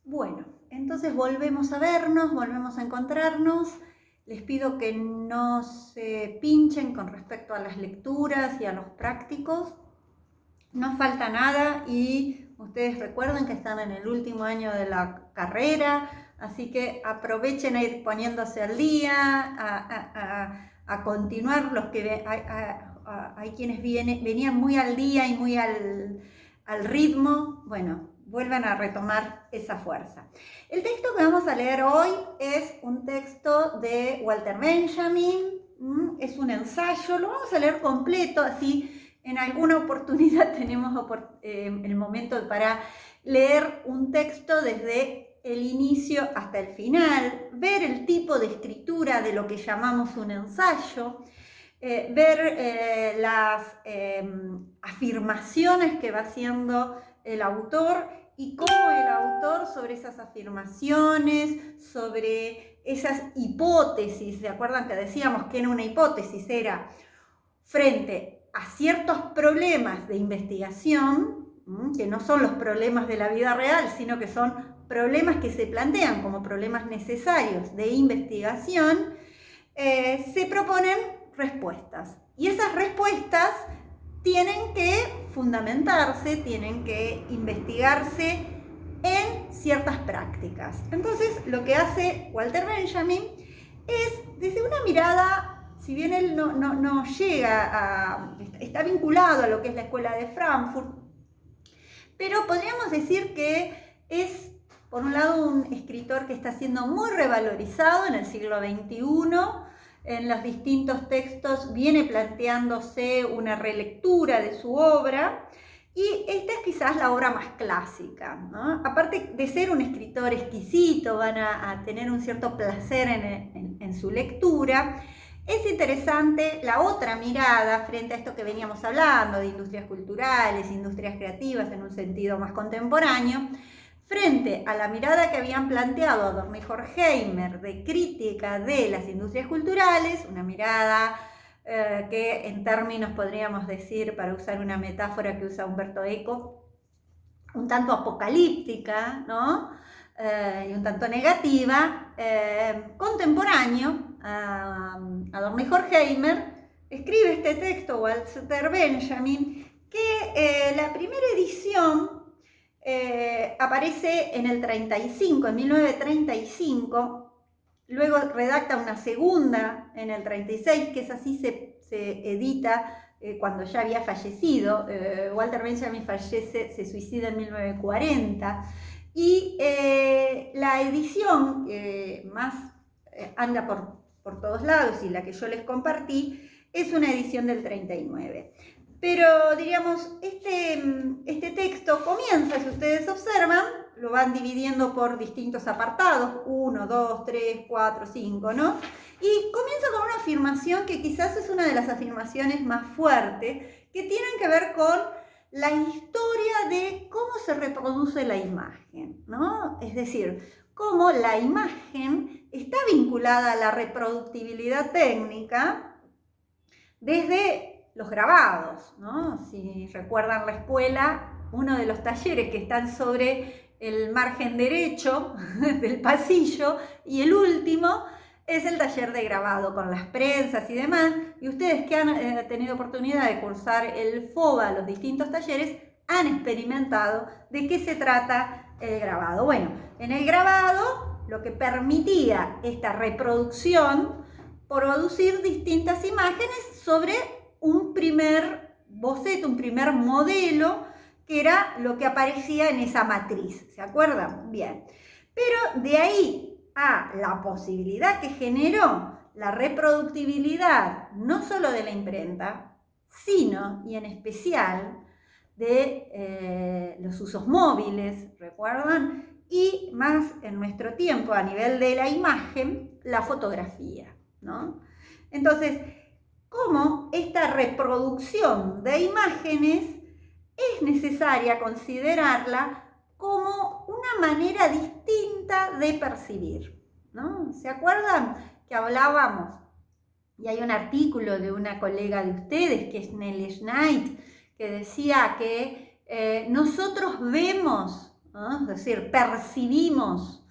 Bueno, entonces volvemos a vernos, volvemos a encontrarnos. Les pido que no se pinchen con respecto a las lecturas y a los prácticos. No falta nada y ustedes recuerden que están en el último año de la carrera, así que aprovechen a ir poniéndose al día, a continuar los que hay quienes venían muy al día y muy al ritmo. Bueno, vuelvan a retomar esa fuerza. El texto que vamos a leer hoy es un texto de Walter Benjamin, es un ensayo, lo vamos a leer completo, así en alguna oportunidad tenemos el momento para leer un texto desde el inicio hasta el final, ver el tipo de escritura de lo que llamamos un ensayo, ver las afirmaciones que va haciendo el autor y cómo el autor sobre esas afirmaciones, sobre esas hipótesis, ¿se acuerdan que decíamos que era una hipótesis? Era frente a ciertos problemas de investigación, que no son los problemas de la vida real, sino que son problemas que se plantean como problemas necesarios de investigación, se proponen respuestas. Y esas respuestas tienen que fundamentarse, tienen que investigarse en ciertas prácticas. Entonces, lo que hace Walter Benjamin es, desde una mirada, si bien él no llega está vinculado a lo que es la escuela de Frankfurt, pero podríamos decir que es, por un lado, un escritor que está siendo muy revalorizado en el siglo XXI. En los distintos textos viene planteándose una relectura de su obra, y esta es quizás la obra más clásica, ¿no? Aparte de ser un escritor exquisito, van a tener un cierto placer en su lectura. Es interesante la otra mirada frente a esto que veníamos hablando de industrias culturales, industrias creativas en un sentido más contemporáneo, frente a la mirada que habían planteado Adorno y Horkheimer de crítica de las industrias culturales, una mirada que en términos podríamos decir, para usar una metáfora que usa Umberto Eco, un tanto apocalíptica, ¿no? Y un tanto negativa, contemporáneo a Adorno y Horkheimer, escribe este texto Walter Benjamin, que la primera edición aparece en el 35, en 1935, luego redacta una segunda en el 36, que es así, se edita cuando ya había fallecido. Walter Benjamin fallece, se suicida en 1940, y la edición que más anda por todos lados y la que yo les compartí es una edición del 39. Pero, diríamos, este texto comienza, si ustedes observan, lo van dividiendo por distintos apartados, 1, 2, 3, 4, 5, ¿no? Y comienza con una afirmación que quizás es una de las afirmaciones más fuertes, que tienen que ver con la historia de cómo se reproduce la imagen, ¿no? Es decir, cómo la imagen está vinculada a la reproductibilidad técnica desde los grabados, ¿no? Si recuerdan la escuela, uno de los talleres que están sobre el margen derecho del pasillo, y el último es el taller de grabado con las prensas y demás, y ustedes que han tenido oportunidad de cursar el FOBA, los distintos talleres, han experimentado de qué se trata el grabado. Bueno, en el grabado lo que permitía esta reproducción, producir distintas imágenes sobre un primer boceto, un primer modelo, que era lo que aparecía en esa matriz, ¿se acuerdan? Bien, pero de ahí a la posibilidad que generó la reproductibilidad no solo de la imprenta, sino y en especial de los usos móviles, ¿recuerdan? Y más en nuestro tiempo, a nivel de la imagen, la fotografía, ¿no? Entonces, cómo esta reproducción de imágenes es necesaria considerarla como una manera distinta de percibir, ¿no? ¿Se acuerdan que hablábamos? Y hay un artículo de una colega de ustedes, que es Nelly Schneid, que decía que nosotros vemos ¿no? Es decir, percibimos,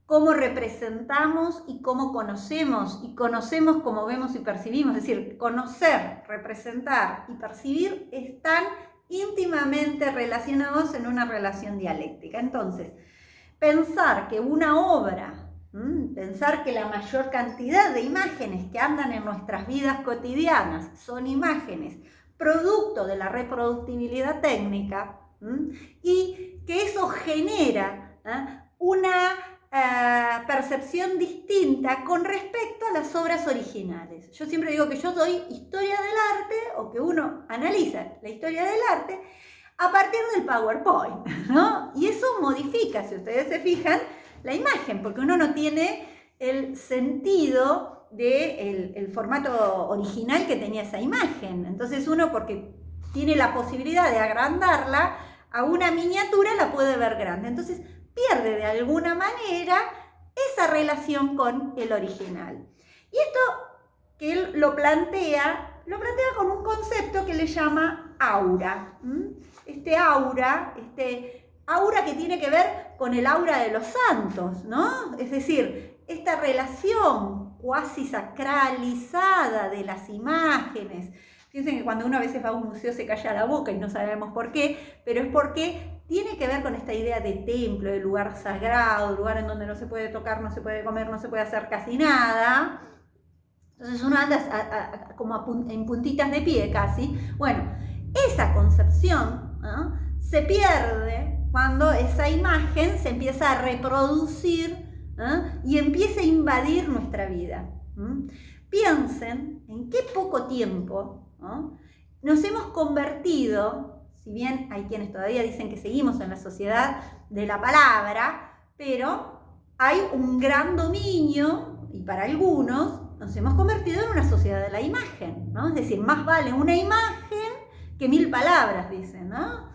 cómo representamos y cómo conocemos, y conocemos cómo vemos y percibimos. Es decir, conocer, representar y percibir están íntimamente relacionados en una relación dialéctica. Entonces, pensar que una obra, pensar que la mayor cantidad de imágenes que andan en nuestras vidas cotidianas son imágenes producto de la reproductibilidad técnica, y que eso genera una percepción distinta con respecto a las obras originales. Yo siempre digo que yo doy historia del arte, o que uno analiza la historia del arte a partir del PowerPoint, ¿no? Y eso modifica, si ustedes se fijan, la imagen, porque uno no tiene el sentido del formato original que tenía esa imagen. Entonces uno, porque tiene la posibilidad de agrandarla a una miniatura, la puede ver grande. Entonces pierde de alguna manera esa relación con el original. Y esto que él lo plantea con un concepto que le llama aura. Este aura que tiene que ver con el aura de los santos, ¿no? Es decir, esta relación cuasi sacralizada de las imágenes. Fíjense que cuando uno a veces va a un museo se calla la boca y no sabemos por qué, pero es porque tiene que ver con esta idea de templo, de lugar sagrado, lugar en donde no se puede tocar, no se puede comer, no se puede hacer casi nada. Entonces uno anda como en puntitas de pie casi. Bueno, esa concepción, ¿no?, se pierde cuando esa imagen se empieza a reproducir, y empieza a invadir nuestra vida. Piensen en qué poco tiempo, ¿no?, nos hemos convertido, si bien hay quienes todavía dicen que seguimos en la sociedad de la palabra, pero hay un gran dominio, y para algunos nos hemos convertido en una sociedad de la imagen, ¿no? Es decir, más vale una imagen que 1000 palabras, dicen, ¿no?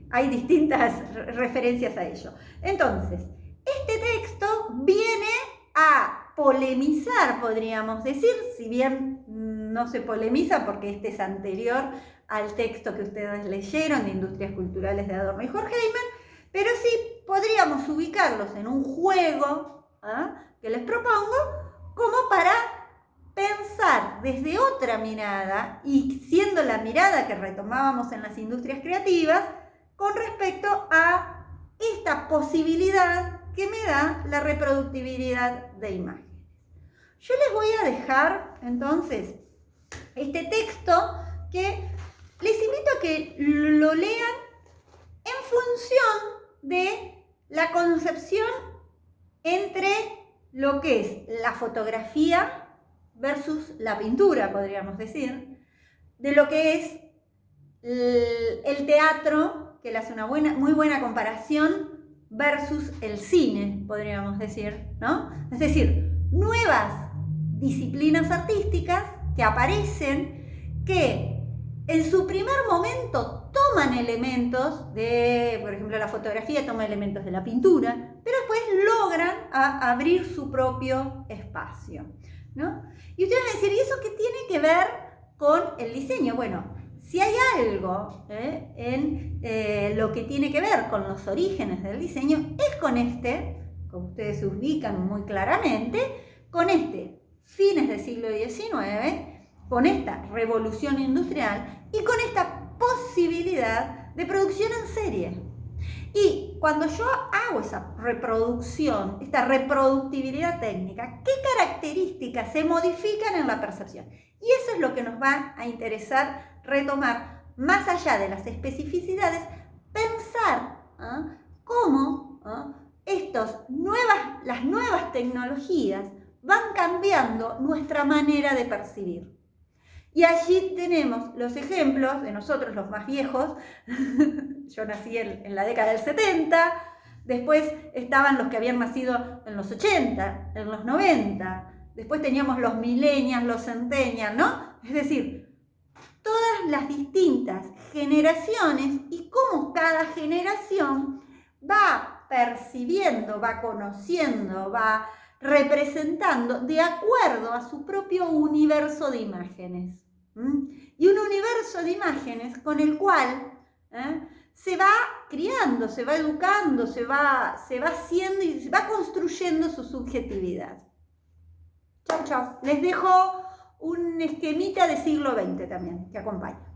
Hay distintas referencias a ello. Entonces, este texto viene a polemizar, podríamos decir, si bien no se polemiza porque este es anterior al texto que ustedes leyeron de Industrias Culturales de Adorno y Horkheimer, pero sí podríamos ubicarlos en un juego que les propongo como para pensar desde otra mirada, y siendo la mirada que retomábamos en las industrias creativas, con respecto a esta posibilidad que me da la reproductibilidad de imágenes. Yo les voy a dejar entonces este texto, que les invito a que lo lean en función de la concepción entre lo que es la fotografía versus la pintura, podríamos decir, de lo que es el teatro, que le hace una muy buena comparación, versus el cine, podríamos decir, ¿no? Es decir, nuevas disciplinas artísticas que aparecen, que en su primer momento toman elementos de, por ejemplo, la fotografía toma elementos de la pintura, pero después logran abrir su propio espacio, ¿no? Y ustedes van a decir, ¿y eso qué tiene que ver con el diseño? Bueno, si hay algo en lo que tiene que ver con los orígenes del diseño, es con como ustedes se ubican muy claramente, con fines del siglo XIX, con esta revolución industrial y con esta posibilidad de producción en serie. Y cuando yo hago esa reproducción, esta reproductibilidad técnica, ¿qué características se modifican en la percepción? Y eso es lo que nos va a interesar retomar, más allá de las especificidades, pensar cómo las nuevas tecnologías van cambiando nuestra manera de percibir. Y allí tenemos los ejemplos de nosotros, los más viejos. Yo nací en la década del 70, después estaban los que habían nacido en los 80, en los 90, después teníamos los millennials, los centennials, ¿no? Es decir, todas las distintas generaciones y cómo cada generación va percibiendo, va conociendo, va representando de acuerdo a su propio universo de imágenes. y un universo de imágenes con el cual se va criando, se va educando, se va haciendo y se va construyendo su subjetividad. Chau, chau. Les dejo un esquemita de siglo XX también que acompaña.